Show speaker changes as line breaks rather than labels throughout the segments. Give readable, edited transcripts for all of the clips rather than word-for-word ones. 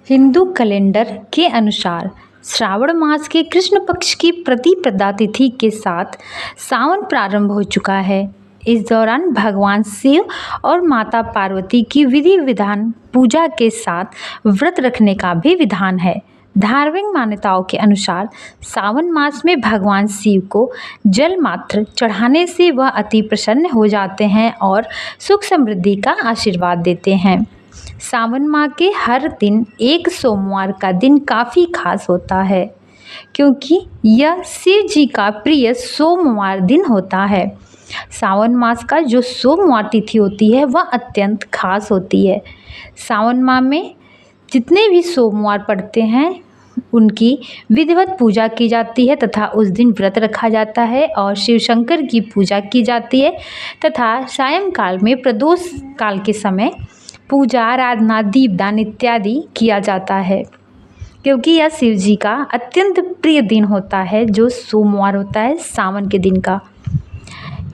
Hindu calendar के अनुसार श्रावण मास के कृष्ण पक्ष की प्रतिपदा तिथि के साथ सावन प्रारंभ हो चुका है। इस दौरान भगवान शिव और माता पार्वती की विधि विधान पूजा के साथ व्रत रखने का भी विधान है। धार्मिक मान्यताओं के अनुसार सावन मास में भगवान शिव को जल मात्र चढ़ाने से वह अति प्रसन्न हो जाते हैं और सुख समृद्धि का आशीर्वाद देते हैं। सावन माह के हर दिन एक सोमवार का दिन काफ़ी खास होता है, क्योंकि यह शिव जी का प्रिय सोमवार दिन होता है। सावन मास का जो सोमवार तिथि होती है वह अत्यंत खास होती है। सावन माह में जितने भी सोमवार पड़ते हैं उनकी विधिवत पूजा की जाती है तथा उस दिन व्रत रखा जाता है और शिव शंकर की पूजा की जाती है तथा सायंकाल में प्रदोष काल के समय पूजा आराधना दीपदान इत्यादि किया जाता है, क्योंकि यह शिव जी का अत्यंत प्रिय दिन होता है जो सोमवार होता है सावन के दिन का।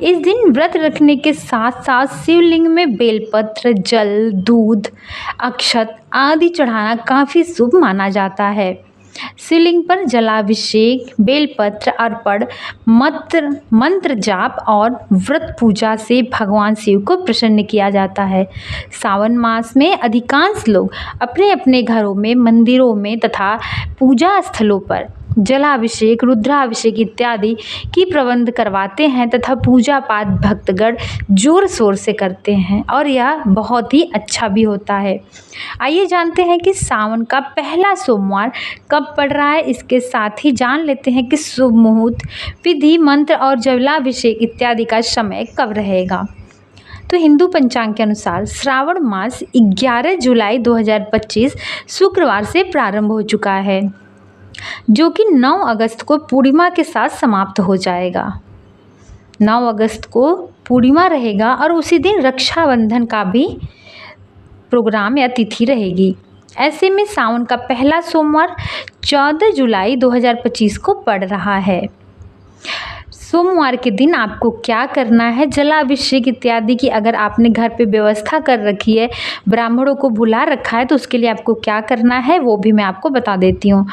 इस दिन व्रत रखने के साथ साथ शिवलिंग में बेलपत्र, जल, दूध, अक्षत आदि चढ़ाना काफ़ी शुभ माना जाता है। शिवलिंग पर जलाभिषेक, बेलपत्र अर्पण, मंत्र जाप और व्रत पूजा से भगवान शिव को प्रसन्न किया जाता है। सावन मास में अधिकांश लोग अपने अपने घरों में, मंदिरों में तथा पूजा स्थलों पर जलाभिषेक, रुद्राभिषेक इत्यादि की प्रबंध करवाते हैं तथा पूजा पाठ भक्तगण जोर शोर से करते हैं और यह बहुत ही अच्छा भी होता है। आइए जानते हैं कि सावन का पहला सोमवार कब पड़ रहा है। इसके साथ ही जान लेते हैं कि शुभ मुहूर्त, विधि, मंत्र और जलाभिषेक इत्यादि का समय कब रहेगा। तो हिंदू पंचांग के अनुसार श्रावण मास 11 जुलाई 2025 शुक्रवार से प्रारंभ हो चुका है, जो कि 9 अगस्त को पूर्णिमा के साथ समाप्त हो जाएगा। 9 अगस्त को पूर्णिमा रहेगा और उसी दिन रक्षाबंधन का भी प्रोग्राम या तिथि रहेगी। ऐसे में सावन का पहला सोमवार 14 जुलाई 2025 को पड़ रहा है। सोमवार के दिन आपको क्या करना है, जलाभिषेक इत्यादि की अगर आपने घर पे व्यवस्था कर रखी है, ब्राह्मणों को बुला रखा है, तो उसके लिए आपको क्या करना है वो भी मैं आपको बता देती हूँ।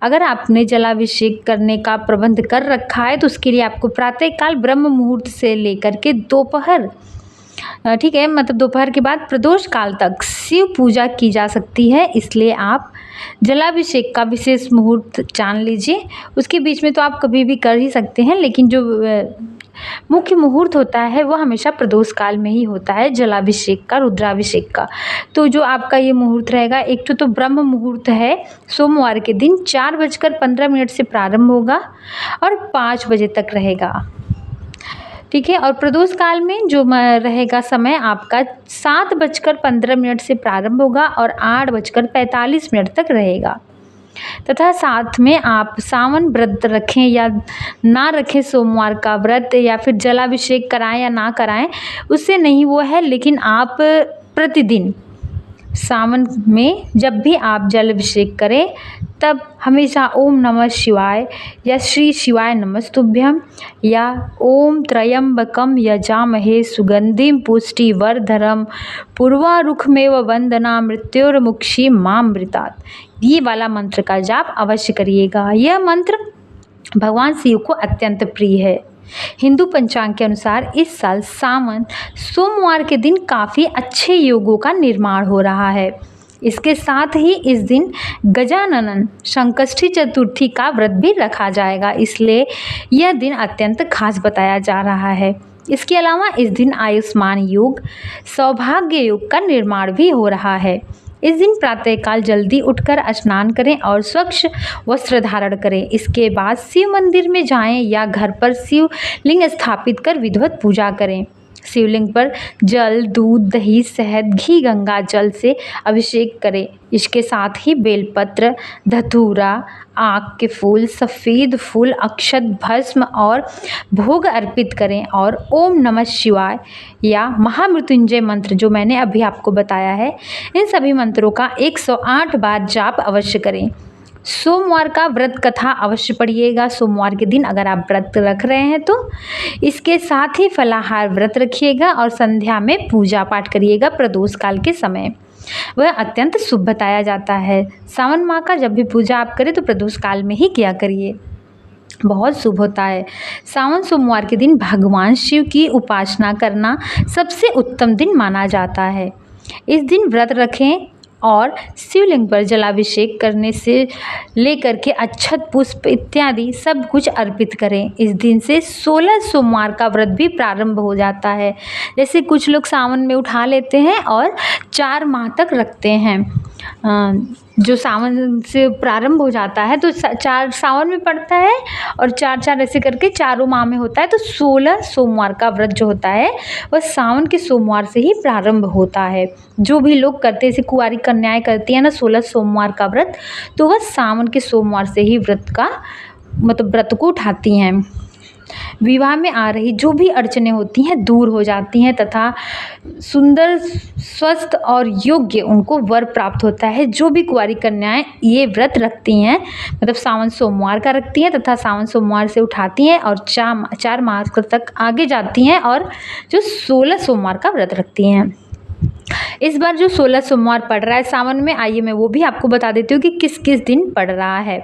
अगर आपने जलाभिषेक करने का प्रबंध कर रखा है तो उसके लिए आपको प्रातःकाल ब्रह्म मुहूर्त से लेकर के दोपहर, ठीक है, मतलब दोपहर के बाद प्रदोष काल तक शिव पूजा की जा सकती है। इसलिए आप जलाभिषेक का विशेष मुहूर्त जान लीजिए। उसके बीच में तो आप कभी भी कर ही सकते हैं, लेकिन जो मुख्य मुहूर्त होता है वो हमेशा प्रदोष काल में ही होता है, जलाभिषेक का, रुद्राभिषेक का। तो जो आपका ये मुहूर्त रहेगा, एक तो ब्रह्म मुहूर्त है, सोमवार के दिन 4:15 से प्रारंभ होगा और 5 बजे तक रहेगा, ठीक है। और प्रदोष काल में जो रहेगा समय आपका 7:15 से प्रारंभ होगा और 8:45 तक रहेगा। तथा साथ में आप सावन व्रत रखें या ना रखें, सोमवार का व्रत, या फिर जलाभिषेक कराएं या ना कराएं, उससे नहीं वो है, लेकिन आप प्रतिदिन सावन में जब भी आप जलाभिषेक करें तब हमेशा ओम नमः शिवाय या श्री शिवाय नमस्तुभ्यम या ओम त्र्यंबकम यजामहे सुगंधिम पुष्टिवर्धनम पूर्वारुकमेव वंदना मृत्योर्मुक्षी मामृतात्, ये वाला मंत्र का जाप अवश्य करिएगा। यह मंत्र भगवान शिव को अत्यंत प्रिय है। हिंदू पंचांग के अनुसार इस साल सावन सोमवार के दिन काफ़ी अच्छे योगों का निर्माण हो रहा है। इसके साथ ही इस दिन गजानन संकष्टी चतुर्थी का व्रत भी रखा जाएगा, इसलिए यह दिन अत्यंत खास बताया जा रहा है। इसके अलावा इस दिन आयुष्मान योग, सौभाग्य योग का निर्माण भी हो रहा है। इस दिन प्रातःकाल जल्दी उठकर स्नान करें और स्वच्छ वस्त्र धारण करें। इसके बाद शिव मंदिर में जाएं या घर पर शिवलिंग स्थापित कर विधिवत पूजा करें। शिवलिंग पर जल, दूध, दही, शहद, घी, गंगा जल से अभिषेक करें। इसके साथ ही बेलपत्र, धतूरा, आक के फूल, सफ़ेद फूल, अक्षत, भस्म और भोग अर्पित करें और ओम नमः शिवाय या महामृत्युंजय मंत्र जो मैंने अभी आपको बताया है, इन सभी मंत्रों का 108 बार जाप अवश्य करें। सोमवार का व्रत कथा अवश्य पढ़िएगा। सोमवार के दिन अगर आप व्रत रख रहे हैं तो इसके साथ ही फलाहार व्रत रखिएगा और संध्या में पूजा पाठ करिएगा प्रदोष काल के समय। वह अत्यंत शुभ बताया जाता है। सावन माह का जब भी पूजा आप करें तो प्रदोष काल में ही किया करिए, बहुत शुभ होता है। सावन सोमवार के दिन भगवान शिव की उपासना करना सबसे उत्तम दिन माना जाता है। इस दिन व्रत रखें और शिवलिंग पर जलाभिषेक करने से लेकर के अक्षत पुष्प इत्यादि सब कुछ अर्पित करें। इस दिन से 16 सोमवार का व्रत भी प्रारंभ हो जाता है। जैसे कुछ लोग सावन में उठा लेते हैं और 4 माह तक रखते हैं। जो सावन से प्रारंभ हो जाता है तो 4 सावन में पड़ता है और 4-4 ऐसे करके चारों माह में होता है, तो 16 सोमवार का व्रत जो होता है वह सावन के सोमवार से ही प्रारंभ होता है। जो भी लोग करते हैं, जैसे कुंवारी कन्याएं करती हैं ना 16 सोमवार का व्रत, तो वह सावन के सोमवार से ही व्रत को उठाती हैं। विवाह में आ रही जो भी अड़चनें होती हैं दूर हो जाती हैं तथा सुंदर, स्वस्थ और योग्य उनको वर प्राप्त होता है। जो भी कुंवारी कन्याएं ये व्रत रखती हैं, मतलब सावन सोमवार का रखती हैं तथा सावन सोमवार से उठाती हैं और 4 माह तक आगे जाती हैं और जो 16 सोमवार का व्रत रखती हैं। इस बार जो 16 सोमवार पड़ रहा है सावन में, आइए मैं वो भी आपको बता देती हूँ कि किस किस दिन पड़ रहा है।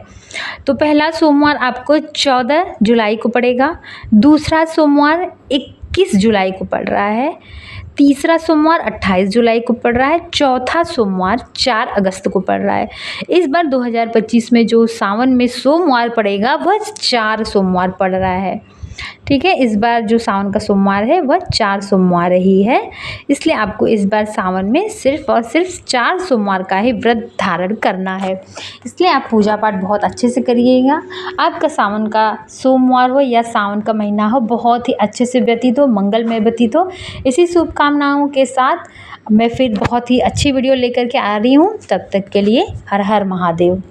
तो पहला सोमवार आपको 14 जुलाई को पड़ेगा, दूसरा सोमवार 21 जुलाई को पड़ रहा है, तीसरा सोमवार 28 जुलाई को पड़ रहा है, चौथा सोमवार 4 अगस्त को पड़ रहा है। इस बार 2025 में जो सावन में सोमवार पड़ेगा वह 4 सोमवार पड़ रहा है। ठीक है, इस बार जो सावन का सोमवार है वह 4 सोमवार ही है, इसलिए आपको इस बार सावन में सिर्फ और सिर्फ 4 सोमवार का ही व्रत धारण करना है। इसलिए आप पूजा पाठ बहुत अच्छे से करिएगा। आपका सावन का सोमवार हो या सावन का महीना हो बहुत ही अच्छे से व्यतीत हो, मंगलमय व्यतीत हो। इसी शुभकामनाओं के साथ मैं फिर बहुत ही अच्छी वीडियो लेकर के आ रही हूँ। तब तक के लिए हर हर महादेव।